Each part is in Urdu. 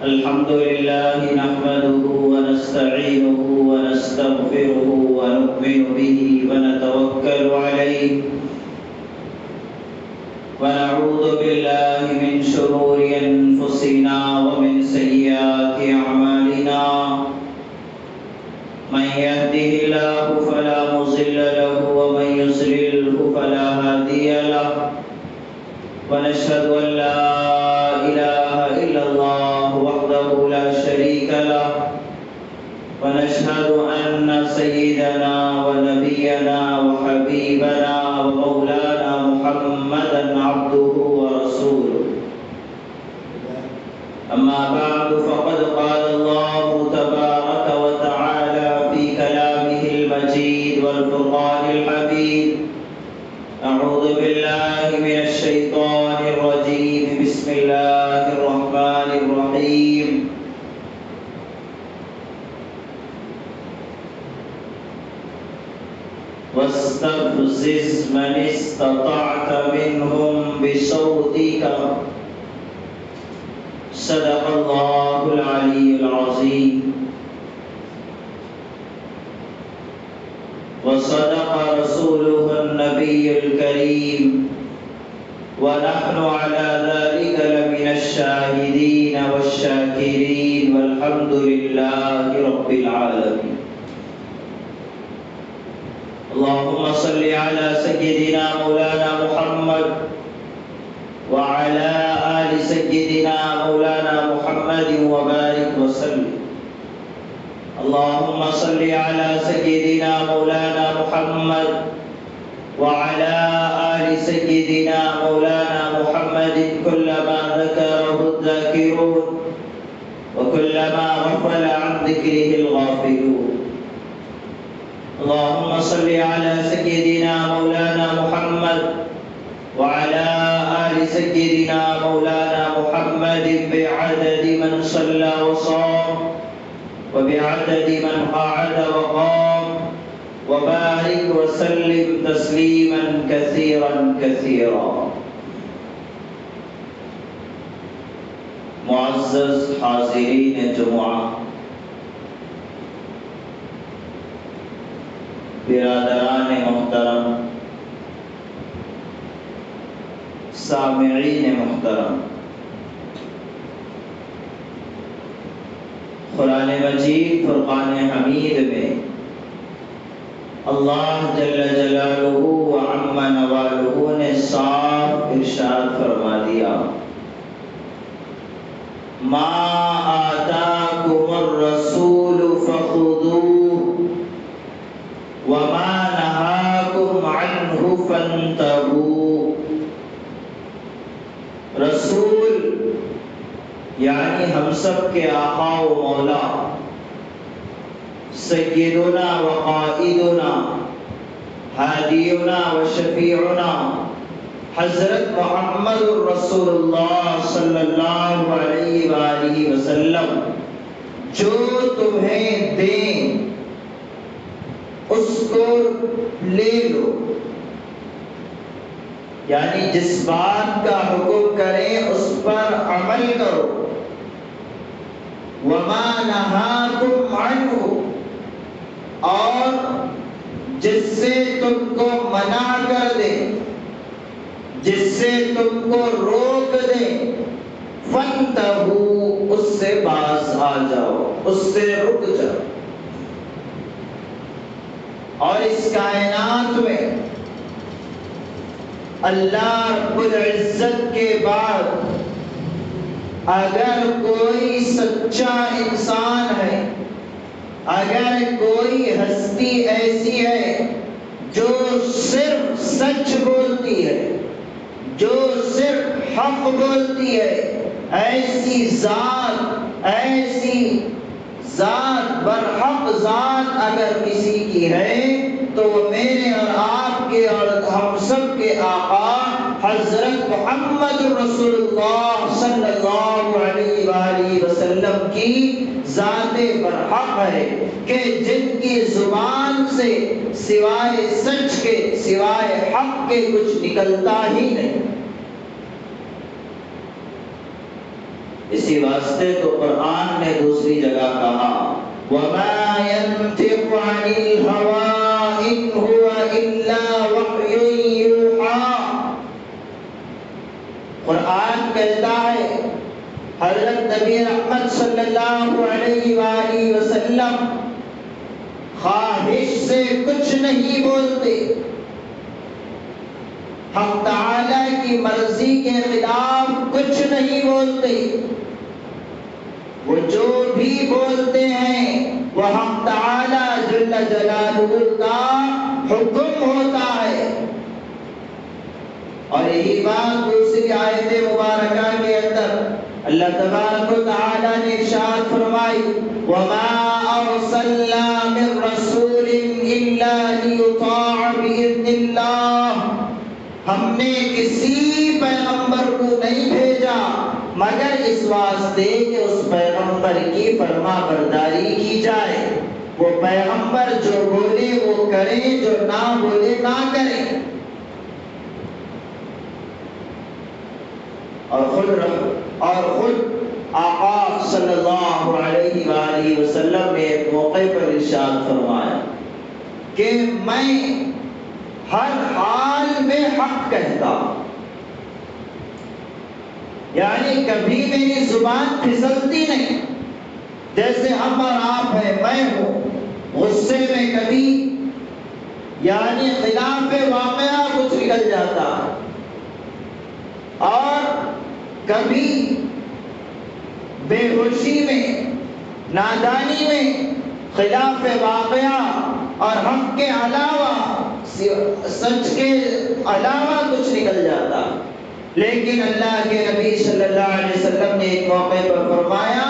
الحمد لله نحمده ونستعينه ونستغفره ونؤمن به ونتوكل عليه ونعوذ بالله من شرور أنفسنا ومن سيئات أعمالنا من يهده الله فلا مضل له ومن يضلل فلا هادي له ونشهد أن لا إله إلا الله وحده لا شريك له ونشهد أن سيدنا ونبينا وحبيبنا ومولانا محمدا عبده ورسوله أما بعد فقد قال الله تبارك وتعالى في كلامه المجيد والفرقان الحميد أعوذ بالله من الشيطان الرجيم بسم الله الرحمن الرحيم واستفزز من استطعت منهم بصوتك صدق الله العلي العظيم وصدق رسوله النبي الكريم ونحن على ذلك لمن الشاهدين والشاكرين والحمد لله رب العالمين اللهم صل على سيدنا مولانا محمد وعلى آل سيدنا مولانا محمد وبارك وسلم اللهم صل على سيدنا مولانا محمد وعلى آل سيدنا مولانا محمد كلما ذكره الذاكرون وكلما غفل عن ذكره الغافلون اللهم صل على سيدنا مولانا محمد وعلى آل سيدنا مولانا محمد بعدد من صلى وصام وبعدد من قعد وقام وبارك وسلم تسليما كثيرا كثيرا معزز حاضرین جمعہ، برادران محترم، سامعین محترم، قرآن مجید فرقان حمید میں اللہ جل جلالہ و عم نوالہ نے صاف ارشاد فرما دیا، ما آتاکم الرسول فخذوه وما نہاکم عنہ فانتہوا۔ رسول یعنی ہم سب کے آقا و مولا، سیدنا و قائدنا، ہادینا و شفیعنا حضرت محمد رسول اللہ صلی اللہ علیہ وآلہ وسلم جو تمہیں دیں اس کو لے لو، یعنی جس بات کا حکم کریں اس پر عمل کرو، وما نہاکم عنہ، اور جس سے تم کو منع کر دے، جس سے تم کو روک دے، فانتہوا، اس سے باز آ جاؤ، اس سے رک جاؤ۔ اور اس کائنات میں اللہ رب العزت کے بعد اگر کوئی سچا انسان ہے، اگر کوئی ہستی ایسی ہے جو صرف سچ بولتی ہے، جو صرف حق بولتی ہے، ایسی ذات برحق ذات اگر کسی کی ہے تو وہ میرے اور آپ کے اور ہم سب کے آقا حضرت محمد رسول اللہ صلی اللہ علیہ وآلہ وسلم کی ذات برحق ہے کہ جن کی زبان سے سوائے سچ کے، سوائے حق کے کچھ نکلتا ہی نہیں۔ اسی واسطے تو قرآن نے دوسری جگہ کہا وَمَا يَنْطِقُ عَنِ الْهَوَىٰ إِنْ هُوَ إِلَّا وَحْيٌ يُوحَىٰ۔ قرآن کہتا ہے حضرت نبی رحمت صلی اللہ علیہ وآلہ وسلم خواہش سے کچھ نہیں بولتے، حق تعالی کی مرضی کے خلاف کچھ نہیں بولتے، وہ جو بھی بولتے ہیں وہ حق تعالی جل جلالہ کا حکم ہوتا ہے۔ اور یہی بات دوسری آیت مبارکہ کے اندر اللہ تبارک و تعالی نے ارشاد فرمائی وَمَا أَرْسَلْنَا مِن رَّسُولٍ إِلَّا لِيُطَاعَ بِإِذْنِ اللَّهِ، ہم نے کسی پیغمبر کو نہیں بھیجا مگر اس واسطے کہ اس پیغمبر کی فرما برداری کی جائے، وہ پیغمبر جو بولے وہ کرے، جو نہ بولے نہ کرے۔ اور خود آقا صلی اللہ علیہ وآلہ وسلم نے ایک موقع پر ارشاد فرمایا کہ میں ہر حال میں حق کہتا ہوں، یعنی کبھی میری زبان پھسلتی نہیں، جیسے ہم اور آپ ہیں، میں ہوں غصے میں کبھی یعنی خلاف واقعہ کچھ نکل جاتا ہے، اور کبھی بے ہوشی میں نادانی میں خلاف واقعہ اور حق کے علاوہ سچ کے علاوہ کچھ نکل جاتا، لیکن اللہ کے نبی صلی اللہ علیہ وسلم نے ایک موقع پر فرمایا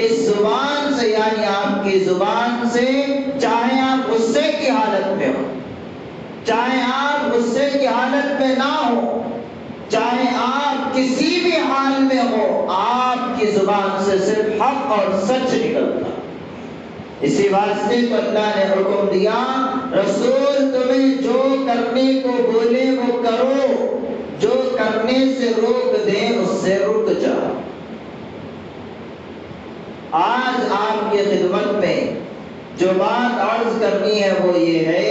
اس زبان سے، یعنی آپ کی زبان سے، چاہے آپ غصے کی حالت میں ہو، چاہے آپ غصے کی حالت میں نہ ہو، چاہے آپ کسی بھی حال میں ہو، آپ کی زبان سے صرف حق اور سچ نکلتا۔ اسی واسطے تو اللہ نے حکم دیا رسول تمہیں جو کرنے کو بولے وہ کرو، جو کرنے سے روک دیں اس سے رک جاؤ۔ آج آپ کی خدمت میں جو بات عرض کرنی ہے وہ یہ ہے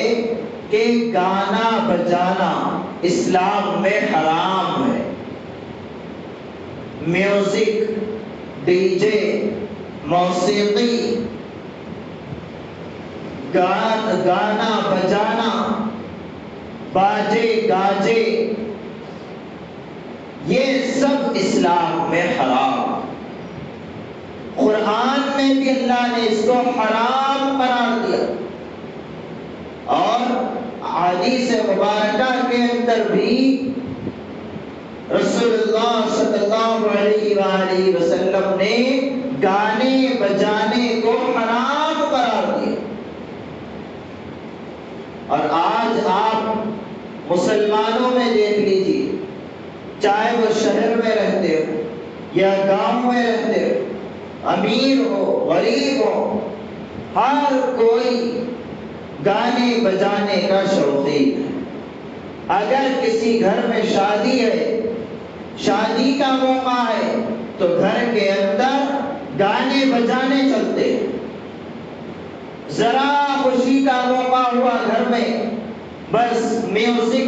کہ گانا بجانا اسلام میں حرام ہے۔ میوزک، ڈی جے، موسیقی، گانا بجانا، باجے گاجے، یہ سب اسلام میں حرام۔ قرآن میں بھی اللہ نے اس کو حرام قرار دیا، اور حدیث مبارکہ کے اندر بھی رسول اللہ صلی اللہ علیہ وآلہ وسلم نے گانے بجانے کو حرام قرار دیا۔ اور آج آپ مسلمانوں میں دیکھ لیجیے، چاہے وہ شہر میں رہتے ہو یا گاؤں میں رہتے ہو، امیر ہو غریب ہو، ہر کوئی گانے بجانے کا شوقین ہے۔ اگر کسی گھر میں شادی ہے، شادی کا موقع ہے، تو گھر کے اندر گانے بجانے چلتے ہیں۔ ذرا خوشی کا موقع ہوا گھر میں، بس میوزک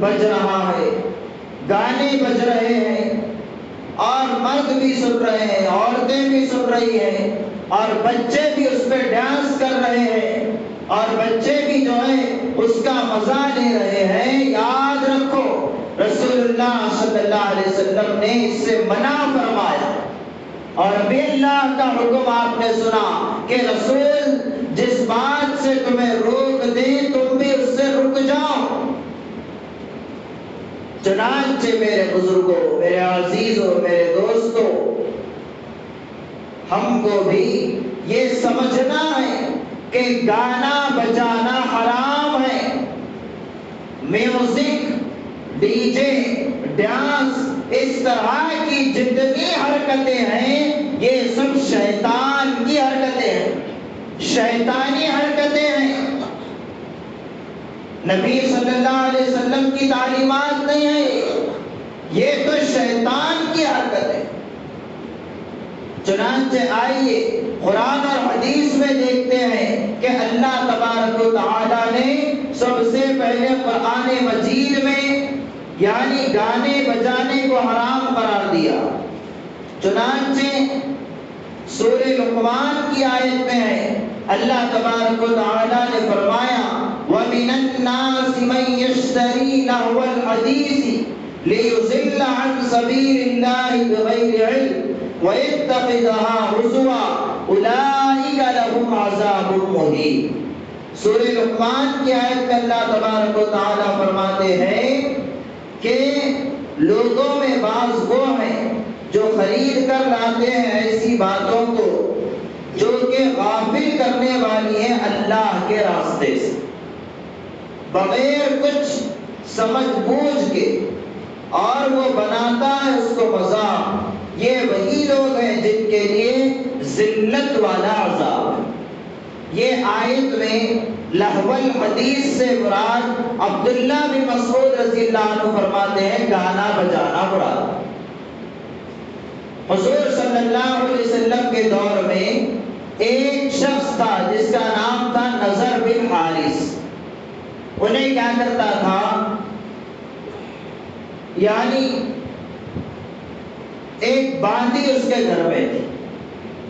بج رہا ہے، گانے بج رہے ہیں، اور مرد بھی سن رہے ہیں، عورتیں بھی سن رہی ہیں، اور بچے بھی اس پہ ڈانس کر رہے ہیں، اور بچے بھی جو ہے اس کا مزہ لے رہے ہیں۔ یاد رکھو رسول اللہ صلی اللہ علیہ وسلم نے اس سے منع فرمایا، اور ابھی اللہ کا حکم آپ نے سنا کہ رسول جس بات سے تمہیں روک دے تم بھی اس سے رک جاؤ۔ چنانچہ میرے بزرگوں، میرے عزیزوں، میرے دوستوں، ہم کو بھی یہ سمجھنا ہے کہ گانا بجانا حرام ہے۔ میوزک، ڈی جے، ڈانس، اس طرح کی جتنی حرکتیں ہیں یہ سب شیطان کی حرکتیں ہیں، شیطانی حرکتیں ہیں، نبی صلی اللہ علیہ وسلم کی تعلیمات نہیں ہے، یہ تو شیطان کی حرکت ہے۔ چنانچہ آئیے قرآن اور حدیث میں دیکھتے ہیں کہ اللہ تبارک و تعالیٰ نے سب سے پہلے قرآن مجید میں یعنی گانے بجانے کو حرام قرار دیا۔ چنانچہ سورہ لقمان کی آیت میں ہے اللہ تبارک و تعالیٰ نے فرمایا وَمِنَ النَّاسِ مَن يَشْتَرِي لَهْوَ الْحَدِيثِ لِيُضِلَّ عَن سَبِيلِ اللَّهِ بِغَيْرِ عِلْمٍ وَيَتَّخِذَهَا هُزُوًا أُولَٰئِكَ لَهُمْ عَذَابٌ مُّهِينٌ۔ سورہ لقمان کی آیت میں اللہ تبارک و تعالیٰ فرماتے ہیں کہ لوگوں میں بعض وہ ہیں جو خرید کر لاتے ہیں ایسی باتوں کو جو کہ غافل کرنے والی ہیں اللہ کے راستے سے، بغیر کچھ سمجھ بوجھ کے، اور وہ بناتا ہے اس کو مذاق۔ یہ وہی لوگ ہیں جن کے لیے ذلت والا عذاب ہے۔ یہ آیت میں لہو الحدیث سے مراد عبداللہ بن مسعود رضی اللہ عنہ فرماتے ہیں گانا بجانا مراد۔ حضور صلی اللہ علیہ وسلم کے دور میں ایک شخص تھا جس کا نام تھا نضر بن حارث۔ انہیں کیا کرتا تھا، یعنی ایک باندی اس کے گھر میں تھی،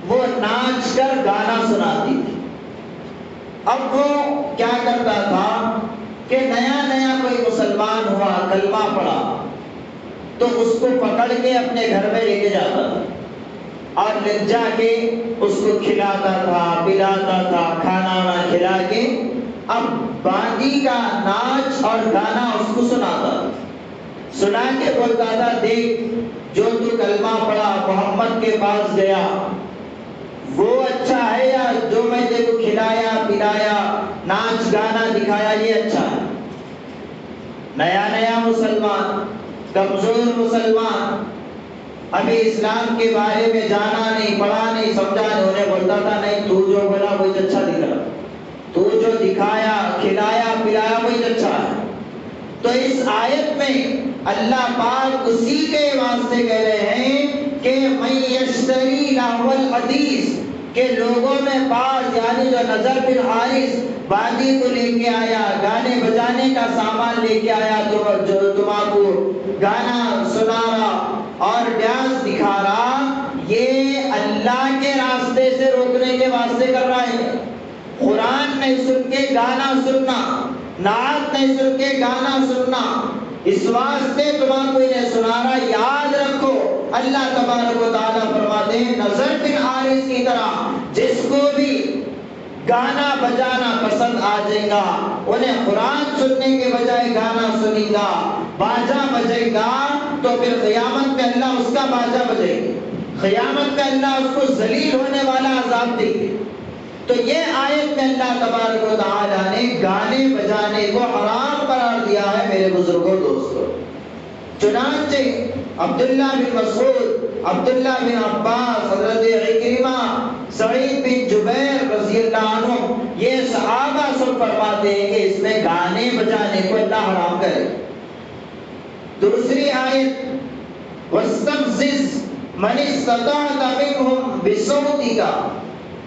وہ ناچ کر گانا سناتی تھی۔ اب وہ کیا کرتا تھا کہ نیا نیا کوئی مسلمان ہوا، کلمہ پڑھا، تو اس کو پکڑ کے اپنے گھر میں لے کے جاتا تھا اور لے جا کے اس کو کھلاتا تھا، پلاتا تھا، کھانا وانا کھلا کے اب باندی کا ناچ اور گانا اس کو سناتا تھا۔ سنا کے بولتا تھا دیکھ جو تو کلمہ پڑھا محمد کے پاس گیا وہ اچھا ہے یا جو میں تیرے کو کھلایا پلایا ناچ گانا دکھایا یہ اچھا ہے؟ نیا نیا مسلمان، کمزور مسلمان، ابھی اسلام کے بارے میں جانا نہیں، پڑھا نہیں، سمجھا نہیں، انہیں بولتا تھا نہیں تو جو بولا وہی اچھا دکھ رہا، تو جو دکھایا کھلایا پلایا وہی اچھا ہے۔ تو اس آیت میں اللہ پاک اسی کے واسطے کہہ رہے ہیں کہ من یشتری لہو الحدیث، کہ لوگوں میں بعض یعنی جو نضر بن حارث باندی کو لے کے آیا، گانے بجانے کا سامان لے کے آیا، تو جو تمہارو گانا سنا رہا اور ڈانس دکھا رہا، یہ اللہ کے راستے سے روکنے کے واسطے کر رہا ہے۔ قرآن نہیں سن کے گانا سننا، نعت نہیں سن کے گانا سننا، اس واسطے تمہارا کوئی نہیں سنا رہا۔ یاد رکھو اللہ تبارک و تعالیٰ فرماتے ہیں نضر بن حارث کی طرح جس کو بھی گانا بجانا پسند آ جائے گا، انہیں قرآن سننے کے بجائے گانا سنے گا، باجا بجے گا، تو پھر قیامت میں اللہ اس کا باجا بجے گا، قیامت میں اللہ اس کو ذلیل ہونے والا عذاب دے گا۔ تو یہ آیت میں اللہ تبارک و تعالیٰ نے گانے بجانے کو حرام قرار دیا ہے میرے بزرگوں دوستوں۔ چنانچہ عبداللہ بن مسعود، عبداللہ بن عباس، حضرت عکرمہ، سعید بن جبیر رضی اللہ عنہ، یہ صحابہ سب فرماتے ہیں کہ اس میں گانے بجانے کو اللہ حرام کرے۔ دوسری آیت وَاسْتَفْزِزْ مَنِ اسْتَطَعْتَ مِنْهُمْ بِصَوْتِكَ،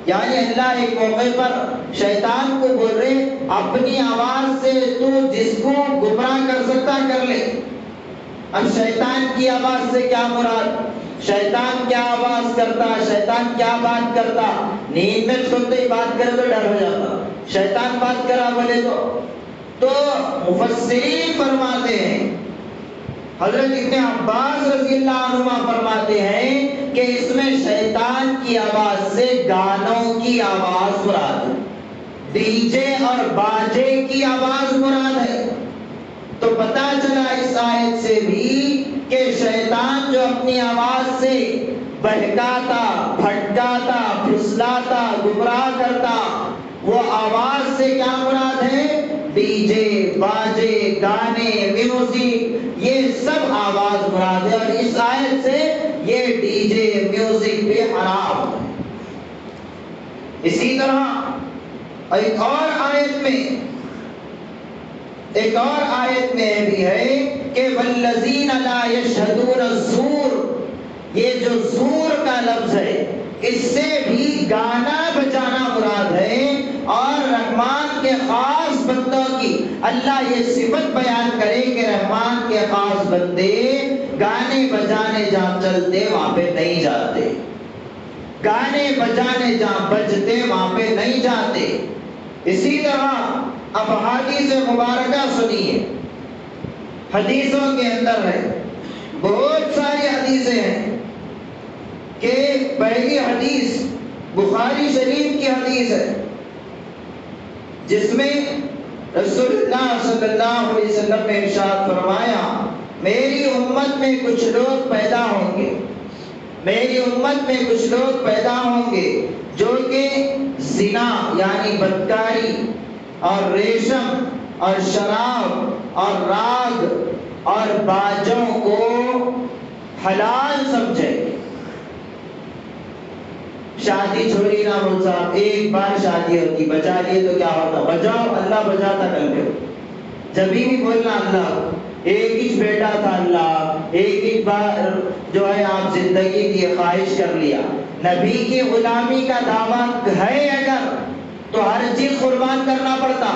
یعنی اللہ ایک موقع پر شیطان کو بول رہے اپنی آواز سے تو جس کو گمراہ کر سکتا کر لے۔ اب شیطان کی آواز سے کیا مراد؟ شیطان کیا آواز کرتا، شیطان کیا بات کرتا؟ نیند میں سنتے ہی بات کرے تو ڈر ہو جاتا، شیطان بات کرا بولے تو مفسرین فرماتے ہیں، حضرت ابن عباس رضی اللہ عنہ فرماتے ہیں کہ اس میں شیطان کی آواز سے گانوں کی آواز مراد ہے، ڈی جے اور باجے کی آواز مراد ہے۔ تو پتہ چلا اس آیت سے بھی کہ شیطان جو اپنی آواز سے بہکاتا، بھٹکاتا، پھسلاتا، گمراہ کرتا، وہ آواز سے کیا مراد ہے؟ ڈی جے، باجے، گانے، میوزک، یہ سب آواز مراد ہے، اور اس آیت سے یہ ڈی جے میوزک بھی حرام ہے۔ اسی طرح ایک اور آیت میں بھی ہے کہ والذین لا یشہدون الزور، یہ جو زور کا لفظ ہے اس سے بھی گانا بجانا مراد ہے، اور رحمان کے خاص بندوں کی اللہ یہ صفت بیان کرے کہ رحمان کے خاص بندے گانے بجانے جہاں چلتے وہاں پہ نہیں جاتے، گانے بجانے جہاں بجتے وہاں پہ نہیں جاتے۔ اسی طرح اب حدیث مبارکہ سنیے، حدیثوں کے اندر ہے، بہت ساری حدیثیں ہیں کہ پہلی حدیث بخاری شریف کی حدیث ہے جس میں رسول اللہ صلی اللہ علیہ وسلم نے ارشاد فرمایا، میری امت میں کچھ لوگ پیدا ہوں گے، میری امت میں کچھ لوگ پیدا ہوں گے جو کہ زنا یعنی بدکاری اور ریشم اور شراب اور راگ اور باجوں کو حلال سمجھیں گے۔ شادی چھوڑی نہ بول صاحب، ایک بار شادی ہوتی، بچا لیے تو کیا ہوتا، بجاؤ اللہ بجاتا کر لو، جب بھی بولنا اللہ، ایک ہی بیٹا تھا اللہ، ایک ہی بار جو ہے آپ زندگی کی خواہش کر لیا۔ نبی کی غلامی کا دعویٰ ہے اگر تو ہر چیز قربان کرنا پڑتا۔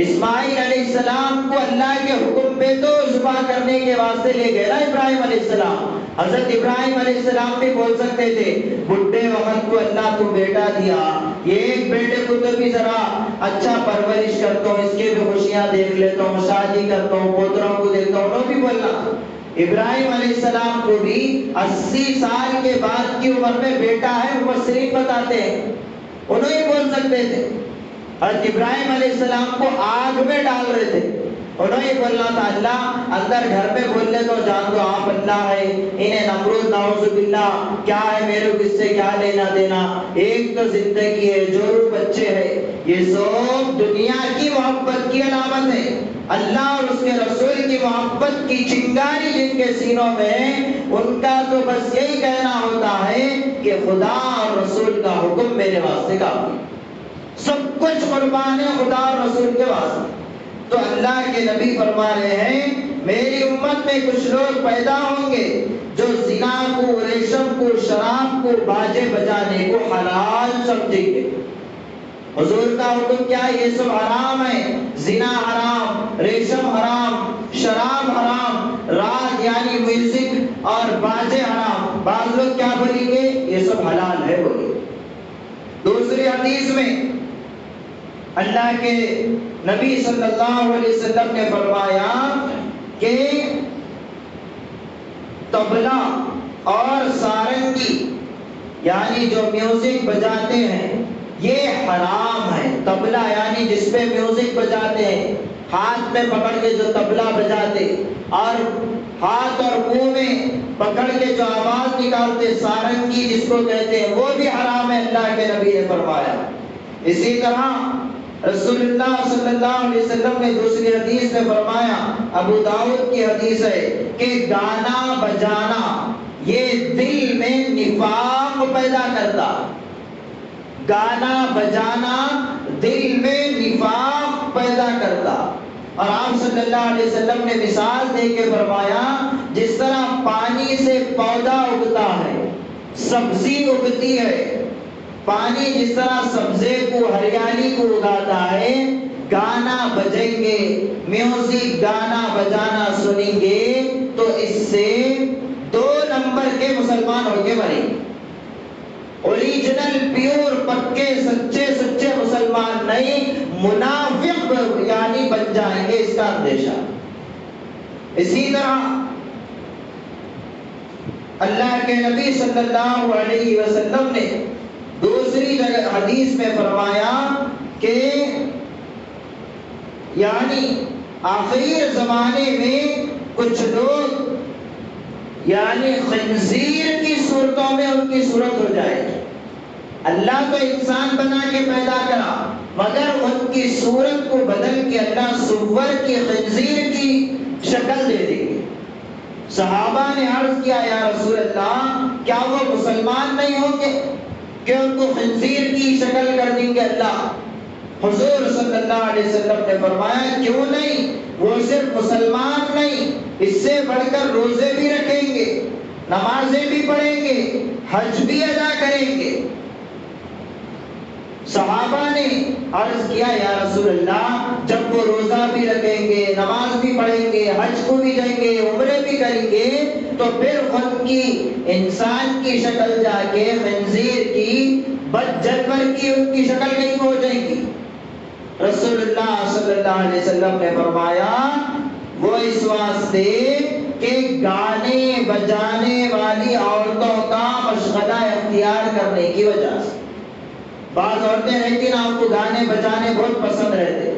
اسماعیل علیہ السلام کو اللہ کے حکم پہ تو ذبح کرنے کے واسطے لے گئے نا ابراہیم علیہ السلام۔ حضرت ابراہیم علیہ السلام بھی بول سکتے تھے بڈھے وقت کو اللہ تو بیٹا دیا، یہ ایک بیٹے کو تو بھی ذرا اچھا پرورش کرتا ہوں، اس کے بھی خوشیاں دیکھ لیتا ہوں، شادی کرتا ہوں، پوتروں کو دیکھتا ہوں، انہوں بھی بولنا۔ ابراہیم علیہ السلام کو بھی 80 سال کے بعد کی عمر میں بیٹا ہے، مفسرین بتاتے ہیں، انہوں ہی بول سکتے تھے۔ حضرت ابراہیم علیہ السلام کو آگ میں ڈال رہے تھے، انہوں ہی بولنا تھا اللہ اندر گھر میں بولنے تو جان دو آپ اللہ ہے، انہیں نمرود نعوذ باللہ کیا ہے میرے کو اس سے کیا لینا دینا، ایک تو زندگی ہے، جو بچے ہے، یہ سب دنیا کی محبت کی علامت ہے۔ اللہ اور اس کے رسول کی محبت کی چنگاری جن کے سینوں میں، ان کا تو بس یہی کہنا ہوتا ہے کہ خدا اور رسول کا حکم میرے واسطے کافی، سب کچھ قربان ہے خدا اور رسول کے واسطے۔ تو اللہ کے نبی فرما رہے ہیں میری امت میں کچھ لوگ پیدا ہوں گے جو زنا کو، ریشم کو، شراب کو، باجے بجانے کو حلال سمجھیں گے۔ حضور کا حکم کیا ہے؟ یہ سب حرام ہے، زنا حرام، ریشم حرام، شراب حرام، راگ یعنی میوزک اور باجے حرام۔ بعض لوگ کیا بولیں گے؟ یہ سب حلال ہے بولیں گے۔ دوسری حدیث میں اللہ کے نبی صلی اللہ علیہ وسلم نے فرمایا کہ طبلہ اور سارنگی یعنی جو میوزک بجاتے ہیں یہ حرام ہے۔ طبلہ یعنی جس پہ میوزک بجاتے ہیں، ہاتھ میں پکڑ کے جو طبلہ بجاتے اور ہاتھ اور منہ میں پکڑ کے جو آواز نکالتے، سارنگی جس کو کہتے ہیں، وہ بھی حرام ہے، اللہ کے نبی نے فرمایا۔ اسی طرح رسول اللہ صلی اللہ علیہ وسلم نے دوسری حدیث میں فرمایا، ابو داؤد کی حدیث ہے کہ گانا بجانا یہ دل میں نفاق پیدا کرتا، گانا بجانا دل میں نفاق پیدا کرتا۔ اور آپ صلی اللہ علیہ وسلم نے مثال دے کے فرمایا جس طرح پانی سے پودا اگتا ہے، سبزی اگتی ہے، پانی جس طرح سبزے کو، ہریالی کو اگاتا ہے، گانا بجیں گے، میوزک گانا بجانا سنیں گے تو اس سے 2 نمبر کے مسلمان ہو کے مریں گے۔ اوریجنل پیور پکے سچے مسلمان نہیں، منافق یعنی بن جائیں گے، اس کا اندیشہ۔ اسی طرح اللہ کے نبی صلی اللہ علیہ وسلم نے دوسری جگہ حدیث میں فرمایا کہ یعنی آخر زمانے میں کچھ لوگ یعنی خنزیر کی صورتوں میں ان کی صورت ہو جائے گی۔ اللہ تو انسان بنا کے پیدا کرا مگر ان کی صورت کو بدل کے اللہ سور کی، خنزیر کی شکل دے دے گی۔ صحابہ نے عرض کیا یا رسول اللہ کیا وہ مسلمان نہیں ہوں گے کہ ان کو خنزیر کی شکل کر دیں گے اللہ؟ حضور صلی اللہ علیہ وسلم نے فرمایا کیوں نہیں، وہ صرف مسلمان نہیں، اس سے بڑھ کر روزے بھی رکھیں گے، نمازیں بھی پڑھیں گے، حج بھی ادا کریں گے۔ صحابہ نے عرض کیا یا رسول اللہ جب وہ روزہ بھی رکھیں گے، نماز بھی پڑھیں گے، حج کو بھی جائیں گے، عمرے بھی کریں گے، تو پھر ان کی انسان کی شکل جا کے خنزیر کی، بد جانور کی ان کی شکل نہیں ہو جائے گی۔ رسول اللہ صلی اللہ علیہ وسلم نے فرمایا وہ اس واسطے کہ گانے بجانے والی عورتوں کا مشغلہ اختیار کرنے کی وجہ سے۔ بعض عورتیں رہتی نا، آپ کو گانے بجانے بہت پسند رہتے،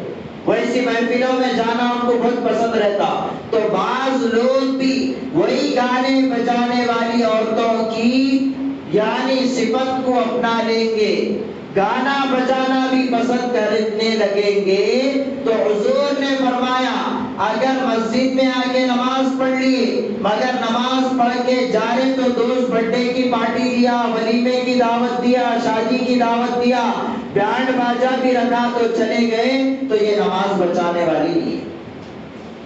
ویسی محفلوں میں جانا آپ کو بہت پسند رہتا، تو بعض لوگ بھی وہی گانے بجانے والی عورتوں کی یعنی صفت کو اپنا لیں گے، گانا بجانا بھی پسند کرنے لگیں گے۔ تو حضور نے فرمایا اگر مسجد میں آ کے نماز پڑھ لیے مگر نماز پڑھ کے جا رہے تو دوست برتھڈے کی پارٹی دیا، ولیمے کی دعوت دیا، شادی کی دعوت دیا، بینڈ باجا بھی رکھا تو چلے گئے، تو یہ نماز بچانے والی نہیں ہے۔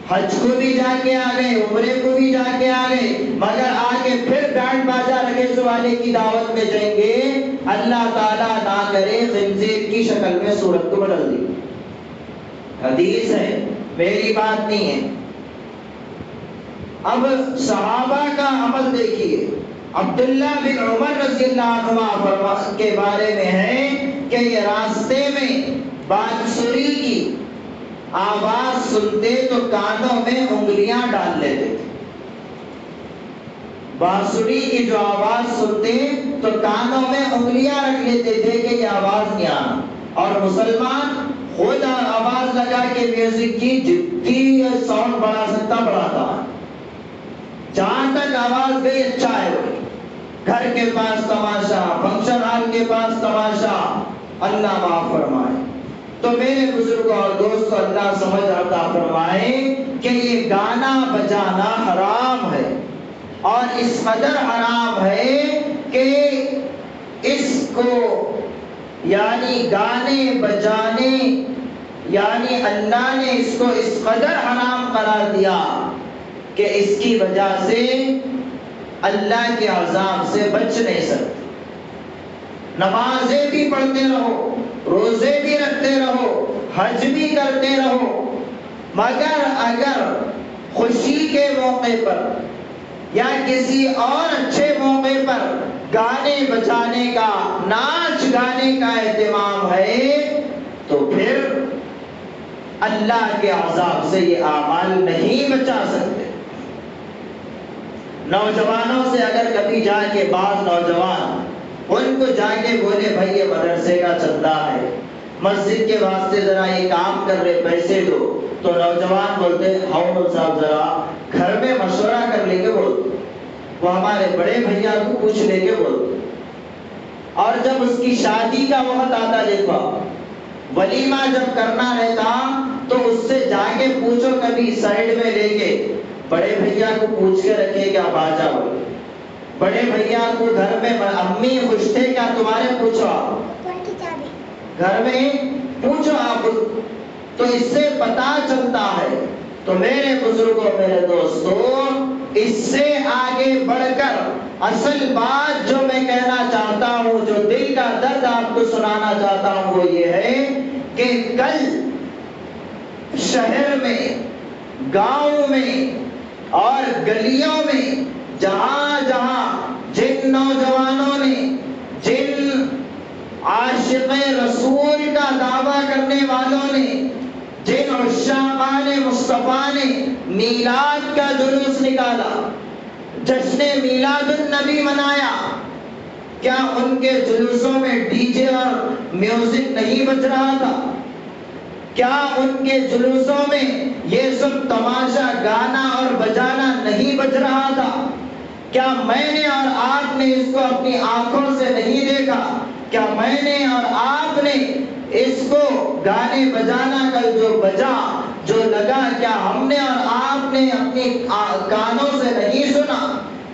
حج کو بھی جا کے آ گئے، عمرے کو بھی جا کے آ گئے، مگر آگے پھر بینڈ باجا رکھے والے کی دعوت میں جائیں گے، اللہ تعالیٰ نہ کرے خنزیر کی شکل میں صورت کو بدل دی۔ حدیث ہے، میری بات نہیں ہے۔ اب صحابہ کا عمل دیکھیے، عبداللہ بن عمر رضی اللہ عنہ کے بارے میں ہے کہ یہ راستے میں بانسری کی آواز سنتے تو کانوں میں انگلیاں ڈال لیتے تھے۔ بانسری کی جو آواز سنتے تو کانوں میں انگلیاں رکھ لیتے تھے کہ یہ آواز نہیں آنا، اور مسلمان خود آواز لگا کے میوزک کی جتنی ساؤنڈ بڑھا سکتا بڑھاتا ہے، جہاں تک آواز گئی اچھا ہے۔ گھر کے پاس تماشا، فنکشن ہال کے پاس تماشا، اللہ معاف فرمائے۔ تو میرے بزرگوں اور دوستوں، اللہ سمجھ عطا فرمائے کہ یہ گانا بجانا حرام ہے، اور اس قدر حرام ہے کہ اس کو یعنی گانے بجانے یعنی اللہ نے اس کو اس قدر حرام قرار دیا کہ اس کی وجہ سے اللہ کے عذاب سے بچ نہیں سکتے۔ نمازیں بھی پڑھتے رہو، روزے بھی رکھتے رہو، حج بھی کرتے رہو، مگر اگر خوشی کے موقع پر یا کسی اور اچھے موقع پر گانے بجانے کا، ناچ گانے کا اہتمام ہے، تو پھر اللہ کے عذاب سے یہ اعمال نہیں بچا سکتے۔ نوجوانوں سے اگر کبھی جا کے بعض نوجوان ان کو جا کے بولے بھائی یہ مدرسے کا چندہ ہے، مسجد کے واسطے ذرا یہ کام کر رہے پیسے دو، تو نوجوان بولتے ہاؤ صاحب ذرا گھر میں مشورہ کر لے کے بولتے، وہ ہمارے بڑے بھیا کو پوچھ لے کے بولتے۔ اور جب اس کی شادی کا وقت آتا، دیکھو ولیمہ جب کرنا رہتا تو اس سے جا کے پوچھو، کبھی سائڈ میں لے کے بڑے بھیا کو پوچھ کے رکھے کیا باجا ہو، بڑے بھیا کو گھر میں امی خوش تھے کیا تمہارے، پوچھو آپ گھر میں پوچھو آپ، تو اس سے پتا چلتا ہے۔ تو میرے بزرگوں، میرے دوستوں، اس سے آگے بڑھ کر اصل بات جو میں کہنا چاہتا ہوں، جو دل کا درد آپ کو سنانا چاہتا ہوں، وہ یہ ہے کہ کل شہر میں، گاؤں میں اور گلیوں میں جہاں جہاں جن نوجوانوں نے، جن عاشق رسول کا دعویٰ کرنے والوں نے، جن عشاقان مصطفیٰ نے میلاد کا جلوس نکالا، جشن میلاد النبی منایا، کیا ان کے جلوسوں میں ڈی جے اور میوزک نہیں بج رہا تھا؟ کیا ان کے جلوسوں میں یہ سب تماشا، گانا اور بجانا نہیں بج رہا تھا؟ کیا میں نے اور آپ نے اس کو اپنی آنکھوں سے نہیں دیکھا؟ کیا میں نے اور آپ نے اس کو گانے بجانا کا جو بجا، جو لگا، کیا ہم نے اور آپ نے اپنی کانوں سے نہیں سنا؟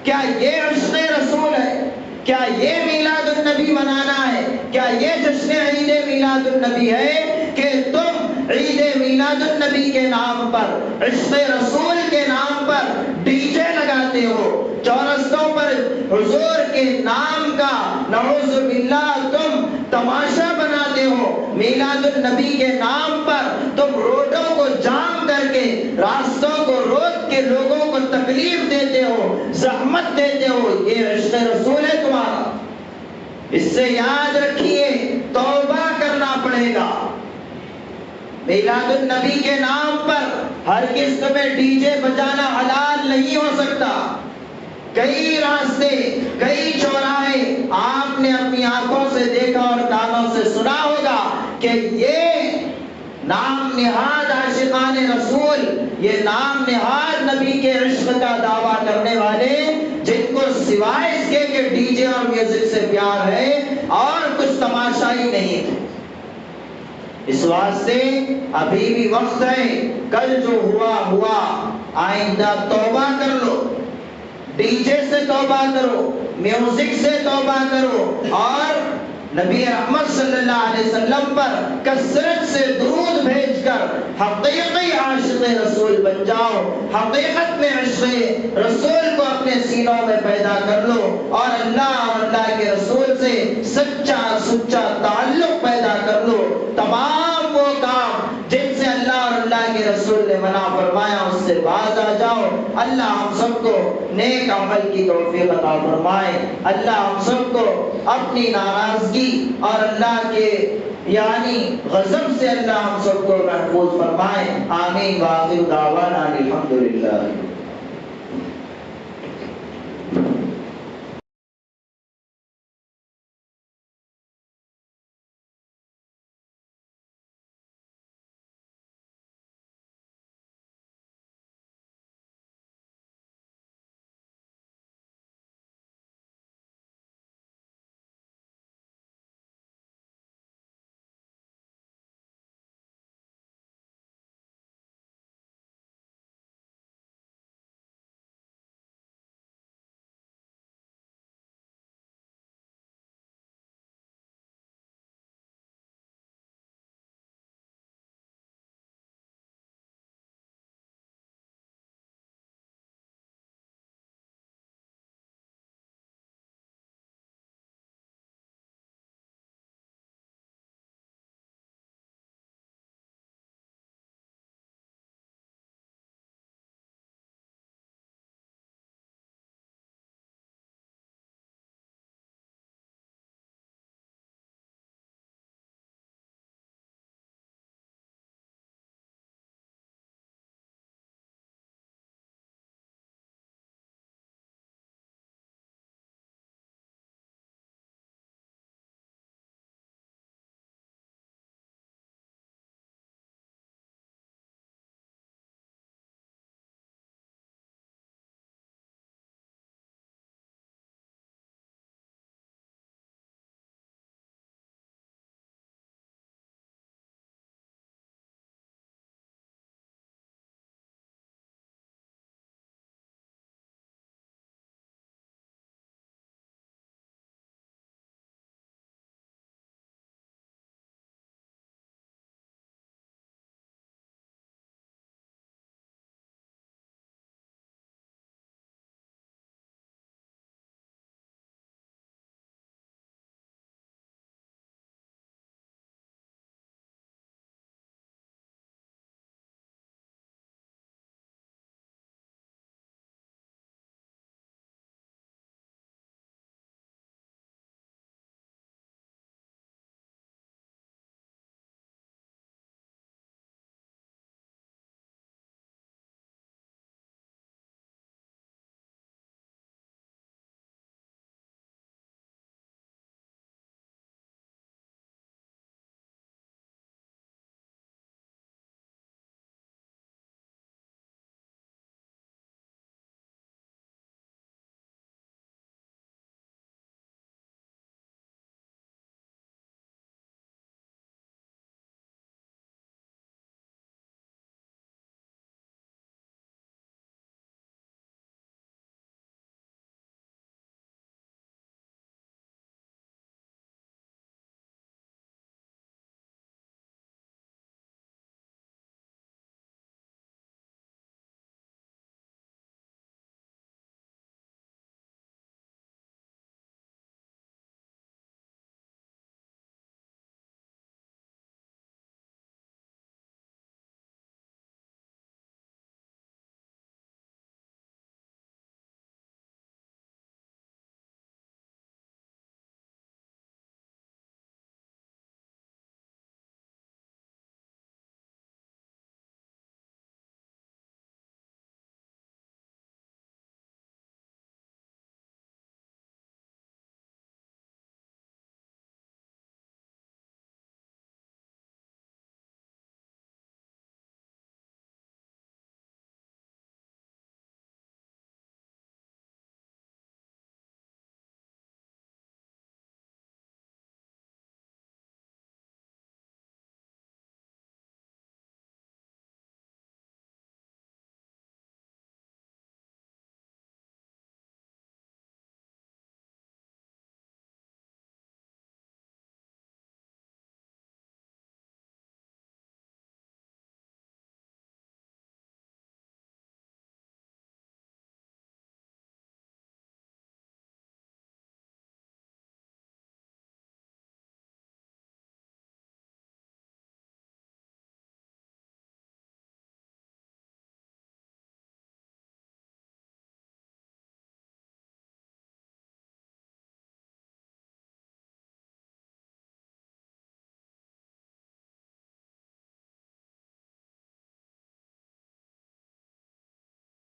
کیا یہ عشق رسول ہے؟ کیا یہ میلاد النبی منانا ہے؟ کیا یہ جشن عید میلاد النبی ہے کہ تم عید میلاد النبی کے نام پر، عشق رسول کے نام پر ڈی جے لگاتے ہو، چورستوں پر حضور کے نام کا نعوذ باللہ تم تماشا بناتے ہو، میلاد النبی کے نام پر تم روڈوں کو جام کر کے، راستوں کو روک کے لوگوں کو تکلیف دیتے ہو، زحمت دیتے ہو، یہ عشق رسول ہے تمہارا؟ اس سے یاد رکھیے توبہ کرنا پڑے گا۔ میلاد النبی کے نام پر ہرگز تمہیں ڈی جے بجانا حلال نہیں ہو سکتا۔ کئی راستے، کئی چوراہے آپ نے اپنی آنکھوں سے دیکھا اور کانوں سے سنا ہوگا کہ یہ نام نہاد عاشقان رسول، یہ نام نہاد نبی کے عشق کا دعویٰ کرنے والے، جن کو سوائے اس کے کہ ڈی جے اور میوزک سے پیار ہے اور کچھ تماشا ہی نہیں ہے۔ اس واسطے ابھی بھی وقت ہے، کل جو ہوا آئندہ توبہ کر لو، ڈی جے سے توبہ کرو، میوزک سے توبہ کرو، اور نبی رحمت صلی اللہ علیہ وسلم پر کثرت سے درود بھیج کر حقیقی عاشق رسول بن جاؤ، حقیقت میں عشق رسول کو اپنے سینوں میں پیدا کر لو، اور اللہ کے رسول سے سچا تعلق پیدا کر لو۔ تمام وہ کام جن سے اللہ کے رسول نے منع فرمایا اس سے باز آ جاؤ۔ اللہ ہم سب کو نیک عمل کی توفیق عطا فرمائے، اللہ ہم سب کو اپنی ناراضگی اور اللہ کے یعنی غضب سے اللہ ہم سب کو محفوظ فرمائے۔ آمین۔ وآخر دعوانا الحمدللہ۔